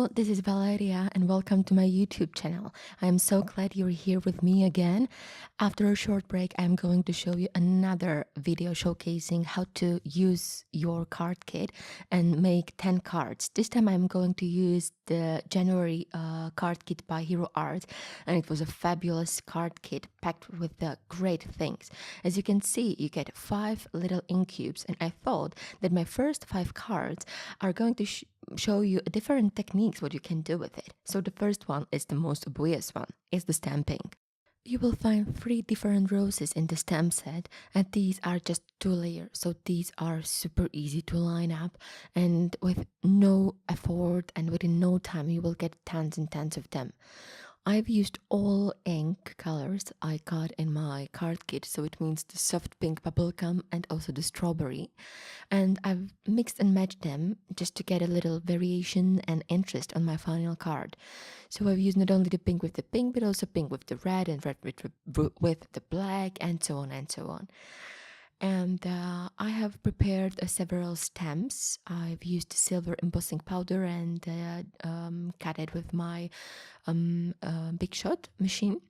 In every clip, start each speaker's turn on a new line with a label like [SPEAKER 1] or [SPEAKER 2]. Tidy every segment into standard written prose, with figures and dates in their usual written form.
[SPEAKER 1] Hello, this is Valeria and welcome to my YouTube channel. I am so glad you're here with me again. After a short break, I'm going to show you another video showcasing how to use your card kit and make 10 cards. This time I'm going to use the January card kit by Hero Art, and it was a fabulous card kit packed with the great things. As you can see, you get 5 little ink cubes, and I thought that my first 5 cards are going to show you different techniques what you can do with it. So the first one is the most obvious one, is the stamping. You will find 3 different roses in the stamp set, and these are just 2 layers, so these are super easy to line up, and with no effort and within no time you will get tons and tons of them. I've used all ink colors I got in my card kit, so it means the soft pink bubblegum and also the strawberry. And I've mixed and matched them just to get a little variation and interest on my final card. So I've used not only the pink with the pink, but also pink with the red and red with the black, and so on and so on. And I have prepared several stamps. I've used silver embossing powder and cut it with my Big Shot machine.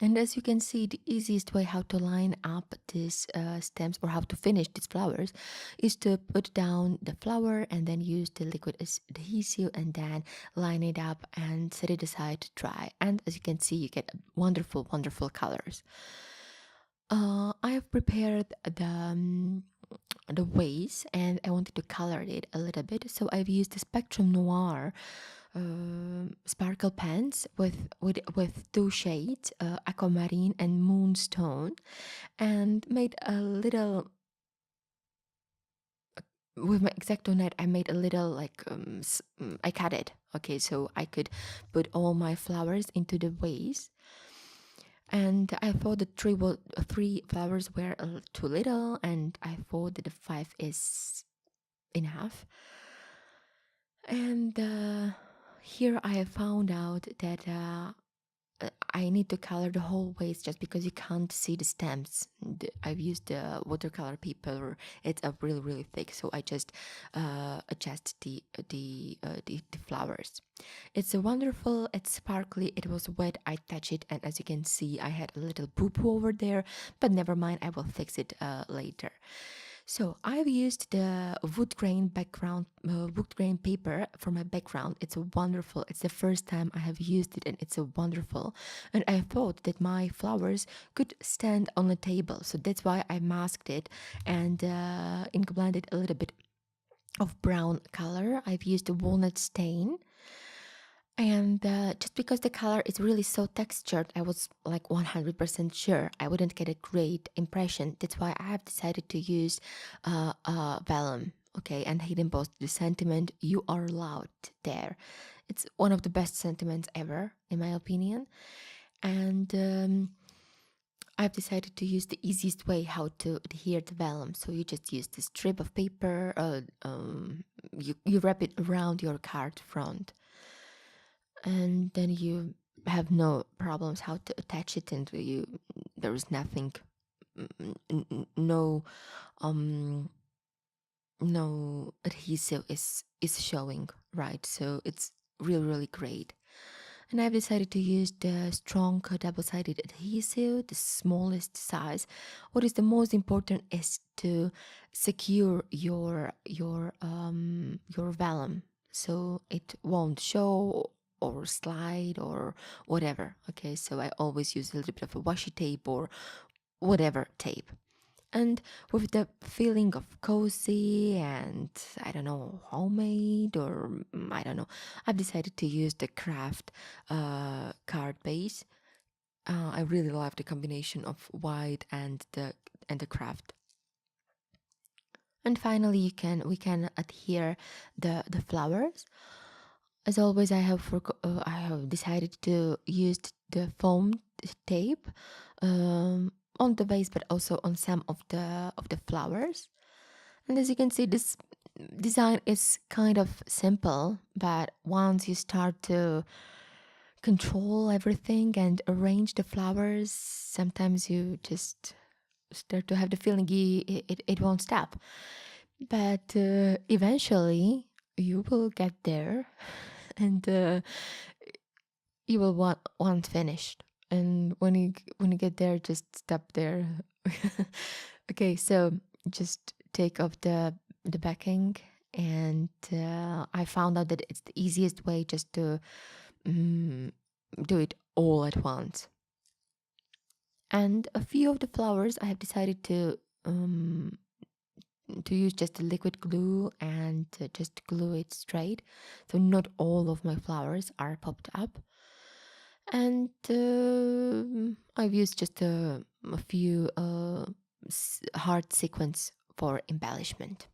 [SPEAKER 1] And as you can see, the easiest way how to line up these stems or how to finish these flowers is to put down the flower and then use the liquid adhesive and then line it up and set it aside to dry. And as you can see, you get wonderful, wonderful colors. I have prepared the vase and I wanted to color it a little bit, so I've used the Spectrum Noir sparkle pens with 2 shades, aquamarine and moonstone, and made a little with my Exacto knife. I made a little I cut it, okay, so I could put all my flowers into the vase. And I thought the 3 flowers were too little, and I thought that the 5 is enough. And here I have found out that I need to color the whole vase just because you can't see the stems. I've used the watercolor paper; it's really really thick, so I just adjust the flowers. It's wonderful. It's sparkly. It was wet. I touch it, and as you can see, I had a little poo poo over there, but never mind. I will fix it later. So I've used the wood grain paper for my background. It's wonderful. It's the first time I have used it, and it's wonderful. And I thought that my flowers could stand on a table, so that's why I masked it and ink blended a little bit of brown color. I've used a walnut stain. And just because the color is really so textured, I was like 100% sure I wouldn't get a great impression. That's why I have decided to use vellum, okay, and hidden post the sentiment "You are loved" there. It's one of the best sentiments ever, in my opinion. And I've decided to use the easiest way how to adhere the vellum. So you just use this strip of paper, you wrap it around your card front, and then you have no problems how to attach it, and there is nothing, no no adhesive is showing, right? So it's really really great. And I've decided to use the strong double-sided adhesive, the smallest size. What is the most important is to secure your vellum so it won't show or slide or whatever. Okay, so I always use a little bit of a washi tape or whatever tape. And with the feeling of cozy and I don't know, homemade or I don't know, I've decided to use the craft card base. I really love the combination of white and the craft. And finally, we can adhere the flowers. As always, I have decided to use the foam tape on the base, but also on some of the flowers. And as you can see, this design is kind of simple, but once you start to control everything and arrange the flowers, sometimes you just start to have the feeling it won't stop. But eventually, you will get there. and you will want finished. And when you get there, just stop there. Okay, so just take off the backing, and I found out that it's the easiest way just to do it all at once. And a few of the flowers I have decided to use just a liquid glue and just glue it straight, so not all of my flowers are popped up. And I've used just a few heart sequins for embellishment.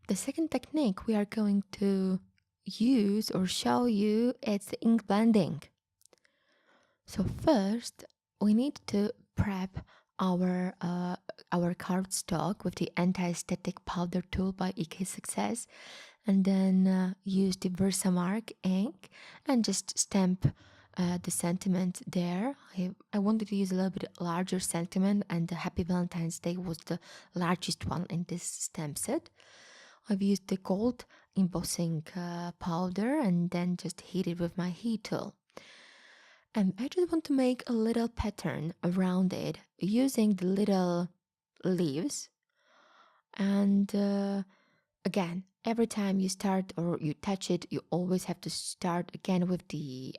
[SPEAKER 1] The second technique we are going to use or show you is the ink blending. So first, we need to prep our cardstock with the anti-static powder tool by EK Success, and then use the Versamark ink and just stamp the sentiment there. I wanted to use a little bit larger sentiment, and the Happy Valentine's Day was the largest one in this stamp set. I've used the gold embossing powder and then just heat it with my heat tool. And I just want to make a little pattern around it using the little leaves. And again, every time you start or you touch it, you always have to start again with the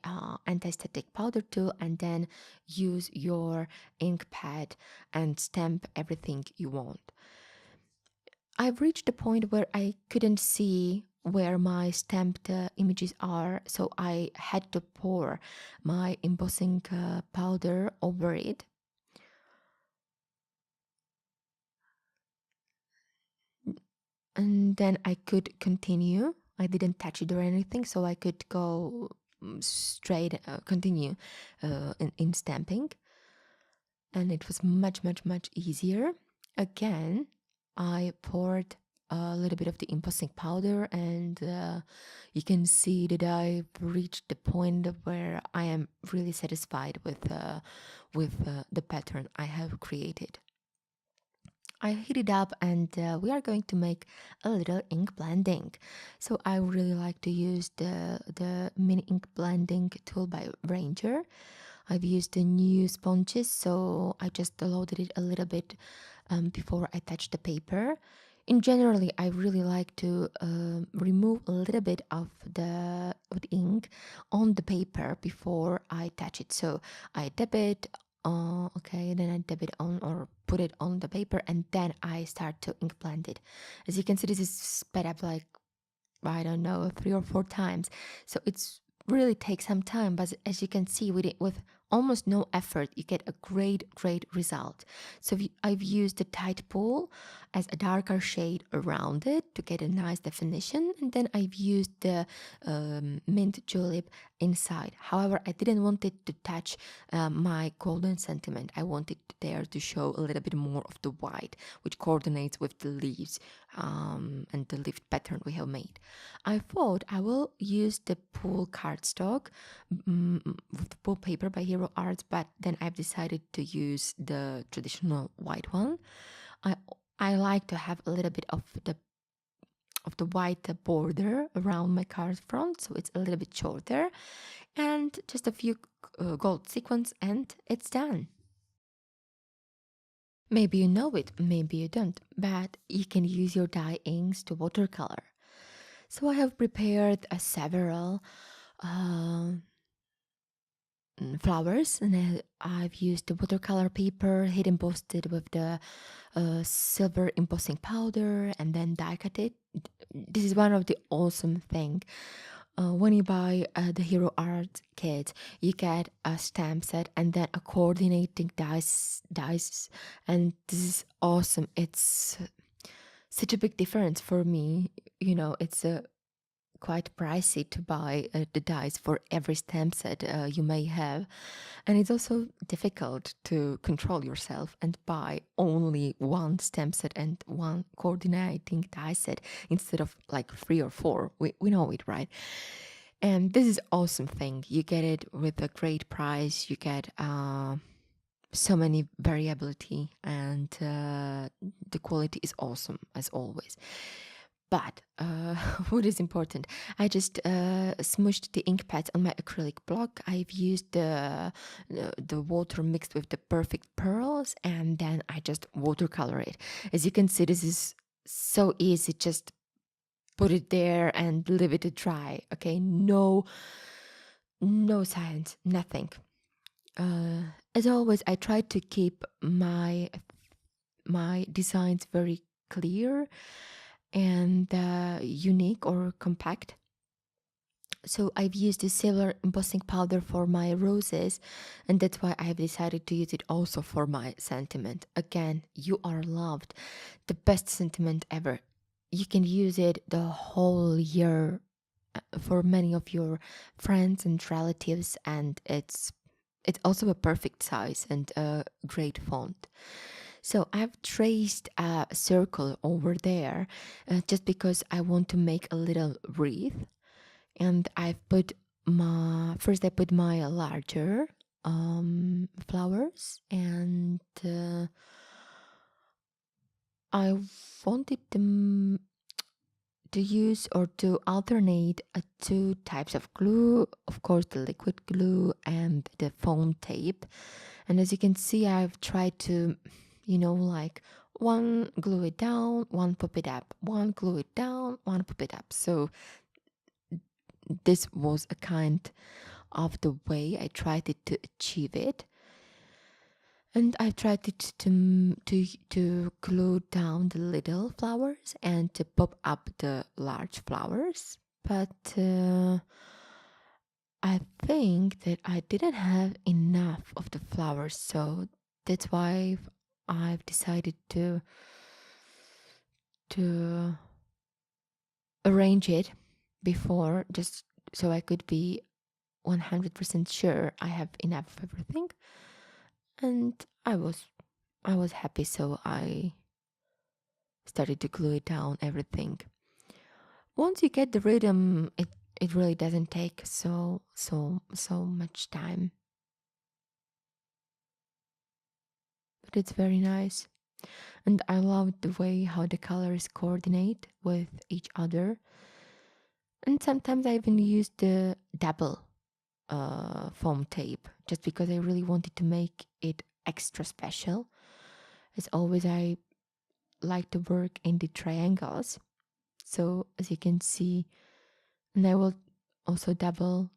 [SPEAKER 1] anti-static powder tool and then use your ink pad and stamp everything you want. I've reached the point where I couldn't see where my stamped images are, so I had to pour my embossing powder over it. And then I could continue. I didn't touch it or anything, so I could go straight, continue in stamping. And it was much, much, much easier. Again, I poured a little bit of the embossing powder, and you can see that I've reached the point where I am really satisfied with the pattern I have created. I heat it up, and we are going to make a little ink blending. So I really like to use the mini ink blending tool by Ranger. I've used the new sponges, so I just loaded it a little bit before I touch the paper. In generally, I really like to remove a little bit of the ink on the paper before I touch it. So I dab it, okay, then I dab it on or put it on the paper, and then I start to ink blend it. As you can see, this is sped up like, I don't know, 3 or 4 times. So it's really takes some time, but as you can see, with almost no effort, you get a great result. So I've used the tight pull as a darker shade around it to get a nice definition, and then I've used the mint julep inside. However, I didn't want it to touch my golden sentiment. I wanted there to show a little bit more of the white, which coordinates with the leaves and the leaf pattern we have made. I thought I will use the pull cardstock with the pull paper by Hero Arts, but then I've decided to use the traditional white one. I like to have a little bit of the white border around my card front, so it's a little bit shorter, and just a few gold sequins, and it's done. Maybe you know it, maybe you don't, but you can use your dye inks to watercolor. So I have prepared several flowers, and I've used the watercolor paper, heat embossed it with the silver embossing powder, and then die cut it. This is one of the awesome thing. When you buy the Hero Art kit, you get a stamp set and then a coordinating dice, and this is awesome. It's such a big difference for me. You know, it's quite pricey to buy the dies for every stamp set you may have, and it's also difficult to control yourself and buy only one stamp set and one coordinating die set instead of like 3 or 4. We know it, right? And this is awesome thing. You get it with a great price. You get so many variability, and the quality is awesome as always. But what is important, I just smushed the ink pads on my acrylic block. I've used the water mixed with the perfect pearls, and then I just watercolor it. As you can see, this is so easy. Just put it there and leave it to dry. Okay, no science, nothing. As always, I try to keep my designs very clear and unique or compact. So I've used the silver embossing powder for my roses, and that's why I've decided to use it also for my sentiment. Again, you are loved, the best sentiment ever. You can use it the whole year for many of your friends and relatives, and it's also a perfect size and a great font. So I've traced a circle over there just because I want to make a little wreath, and I've put I put my larger flowers, and I wanted them to use or to alternate two types of glue, of course the liquid glue and the foam tape. And as you can see, I've tried to, like one glue it down, one pop it up, one glue it down, one pop it up. So this was a kind of the way I tried it to achieve it. And I tried to glue down the little flowers and to pop up the large flowers, but I think that I didn't have enough of the flowers, so that's why I've decided to arrange it before, just so I could be 100% sure I have enough of everything. And I was happy, so I started to glue it down everything. Once you get the rhythm, it really doesn't take so much time. But it's very nice. And I love the way how the colors coordinate with each other. And sometimes I even use the double foam tape just because I really wanted to make it extra special. As always, I like to work in the triangles. So as you can see, and I will also double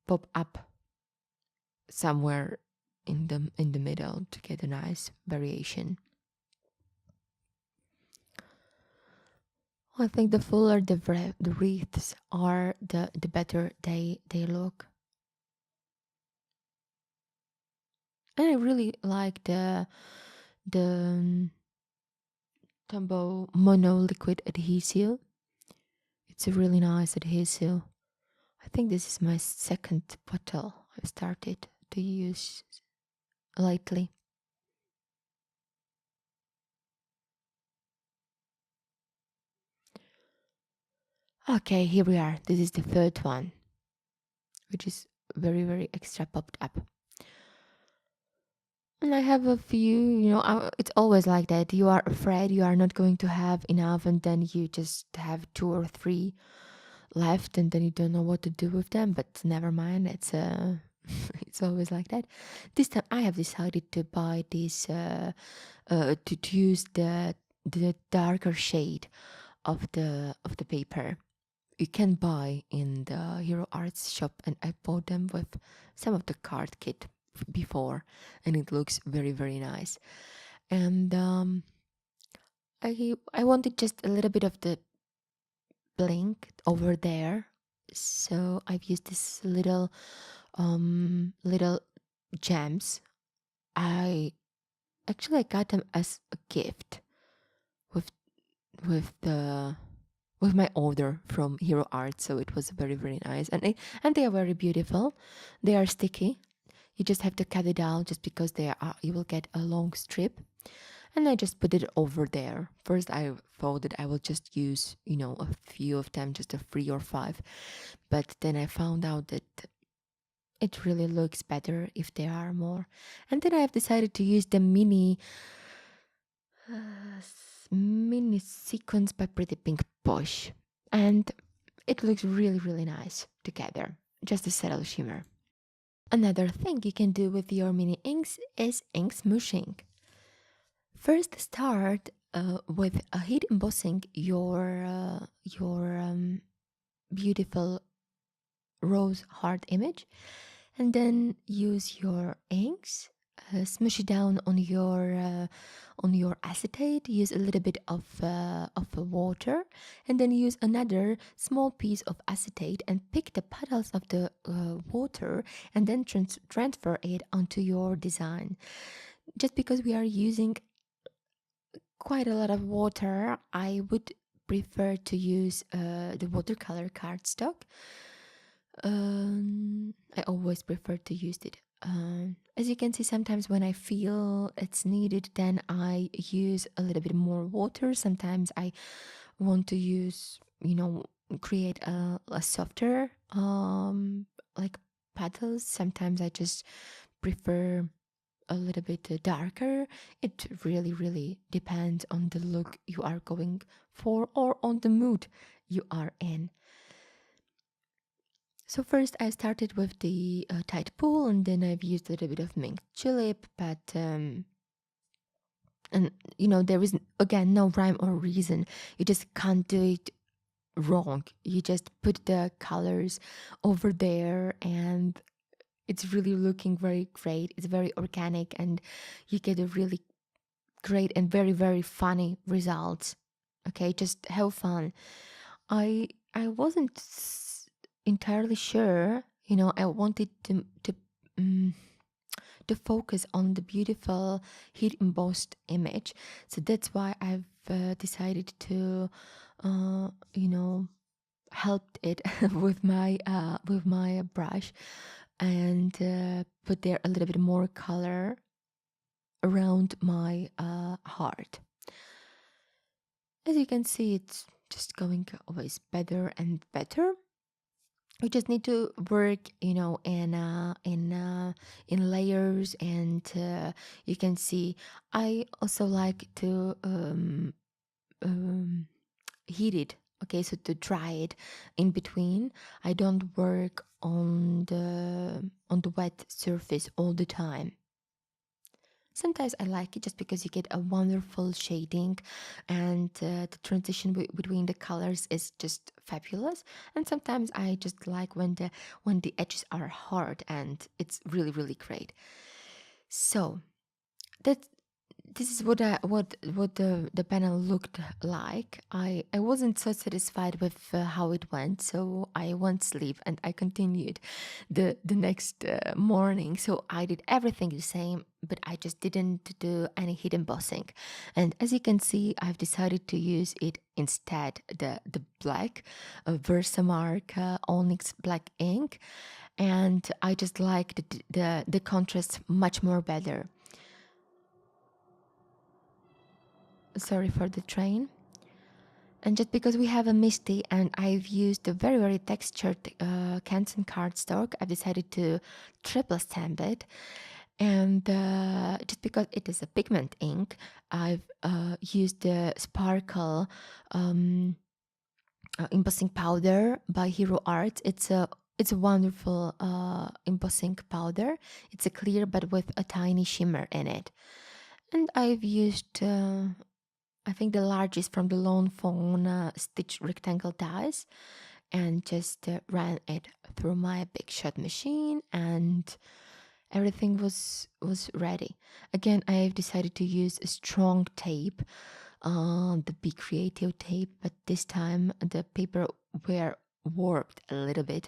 [SPEAKER 1] pop up somewhere in the middle to get a nice variation. I think the fuller the wreaths are, the better they look. And I really like the Tombow Mono Liquid Adhesive. It's a really nice adhesive. I think this is my second bottle I've started to use lately. Okay, here we are. This is the third one, which is very, very extra popped up. And I have a few, it's always like that. You are afraid you are not going to have enough, and then you just have two or three left, and then you don't know what to do with them. But never mind, it's always like that. This time I have decided to buy this, to use the darker shade of the paper. You can buy in the Hero Arts shop, and I bought them with some of the card kit before, and it looks very, very nice. And I wanted just a little bit of the blink over there, so I've used this little gems. I got them as a gift with the with my order from Hero Art, so it was very, very nice, and they are very beautiful. They are sticky. You just have to cut it out, just because you will get a long strip, and I just put it over there. First, I thought that I will just use a few of them, just a 3 or 5, but then I found out that it really looks better if there are more, and then I have decided to use the mini sequins but pretty pink bush, and it looks really, really nice together. Just a subtle shimmer. Another thing you can do with your mini inks is ink smooshing. First, start with heat embossing your beautiful rose heart image, and then use your inks. Smush it down on your acetate. Use a little bit of water, and then use another small piece of acetate and pick the petals of the water, and then transfer it onto your design. Just because we are using quite a lot of water, I would prefer to use the watercolor cardstock. I always prefer to use it. As you can see, sometimes when I feel it's needed, then I use a little bit more water. Sometimes I want to use, create a softer like petals. Sometimes I just prefer a little bit darker. It really, really depends on the look you are going for or on the mood you are in. So first I started with the Tide Pool, and then I've used a little bit of Mint Julep, but and there is again no rhyme or reason. You just can't do it wrong. You just put the colors over there, and it's really looking very great. It's very organic, and you get a really great and very, very funny results. Okay, just have fun. I wasn't entirely sure. I wanted to focus on the beautiful heat embossed image, so that's why I've decided to, uh, you know, helped it with my brush, and put there a little bit more color around my heart. As you can see, it's just going always better and better. We just need to work, in layers, and you can see I also like to heat it. Okay, so to dry it in between. I don't work on the wet surface all the time. Sometimes I like it just because you get a wonderful shading, and the transition between the colors is just fabulous. And sometimes I just like when the edges are hard, and it's really, really great. So that this is what the panel looked like. I wasn't so satisfied with how it went, so I went sleep and I continued the next morning. So I did everything the same, but I just didn't do any heat embossing. And as you can see, I've decided to use it instead, the black Versamark Onyx black ink, and I just like the contrast much more better. Sorry for the train. And just because we have a misty and I've used a very, very textured Canson cardstock, I've decided to triple stamp it. And just because it is a pigment ink, I've used the Sparkle embossing powder by Hero Art. It's a wonderful embossing powder. It's a clear but with a tiny shimmer in it. And I've used I think the largest from the Lone Fawn stitch rectangle dies, and just ran it through my big shot machine, and everything was ready. Again, I've decided to use a strong tape, the Be Creative tape, but this time the paper were warped a little bit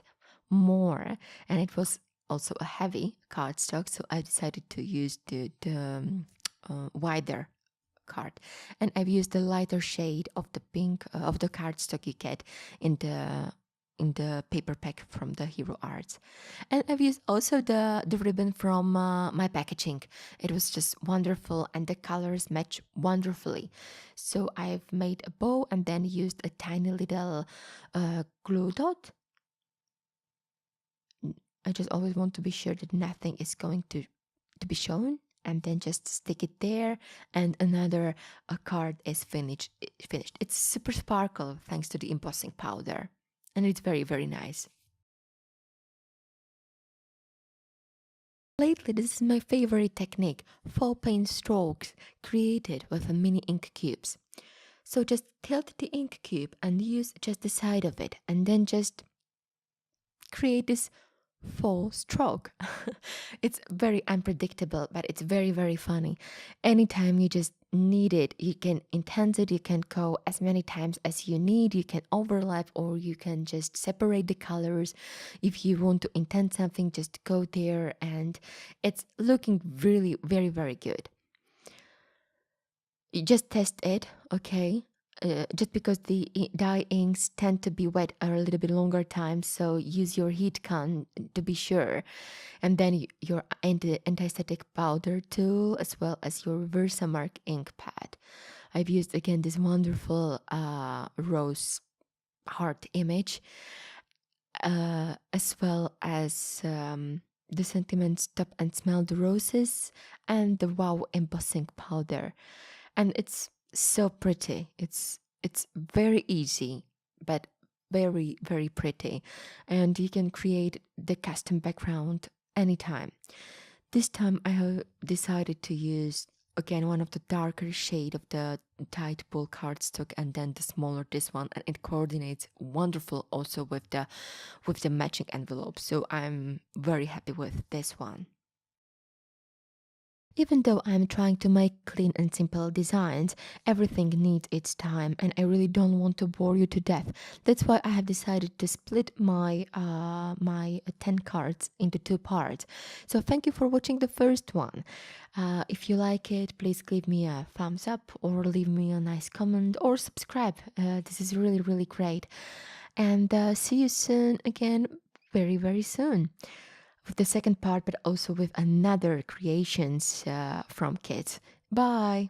[SPEAKER 1] more, and it was also a heavy cardstock, so I decided to use the wider card, and I've used the lighter shade of the pink of the cardstock you get in the paper pack from the Hero Arts. And I've used also the ribbon from my packaging. It was just wonderful, and the colors match wonderfully. So I've made a bow and then used a tiny little glue dot. I just always want to be sure that nothing is going to be shown, and then just stick it there, and another card is finished. It's super sparkle thanks to the embossing powder, and it's very, very nice. Lately, this is my favorite technique, faux paint strokes created with a mini ink cubes. So just tilt the ink cube and use just the side of it, and then just create this full stroke. It's very unpredictable, but it's very, very funny. Anytime you just need it, you can intense it, you can go as many times as you need, you can overlap, or you can just separate the colors. If you want to intense something, just go there, and it's looking really very, very good. You just test it, okay? Just because the dye inks tend to be wet a little bit longer time, so use your heat gun to be sure, and then your anti-static powder tool, as well as your Versamark ink pad. I've used again this wonderful rose heart image, as well as the Sentiment Stop and Smell the Roses and the Wow embossing powder, and it's so pretty. It's very easy, but very, very pretty, and you can create the custom background anytime. This time I have decided to use again one of the darker shade of the tight pull cardstock, and then the smaller this one, and it coordinates wonderful also with the matching envelope, so I'm very happy with this one. Even though I'm trying to make clean and simple designs, everything needs its time, and I really don't want to bore you to death. That's why I have decided to split my 10 cards into two parts. So thank you for watching the first one. If you like it, please give me a thumbs up, or leave me a nice comment, or subscribe. This is really, really great. And see you soon again, very, very soon, with the second part, but also with another creations from kids. Bye.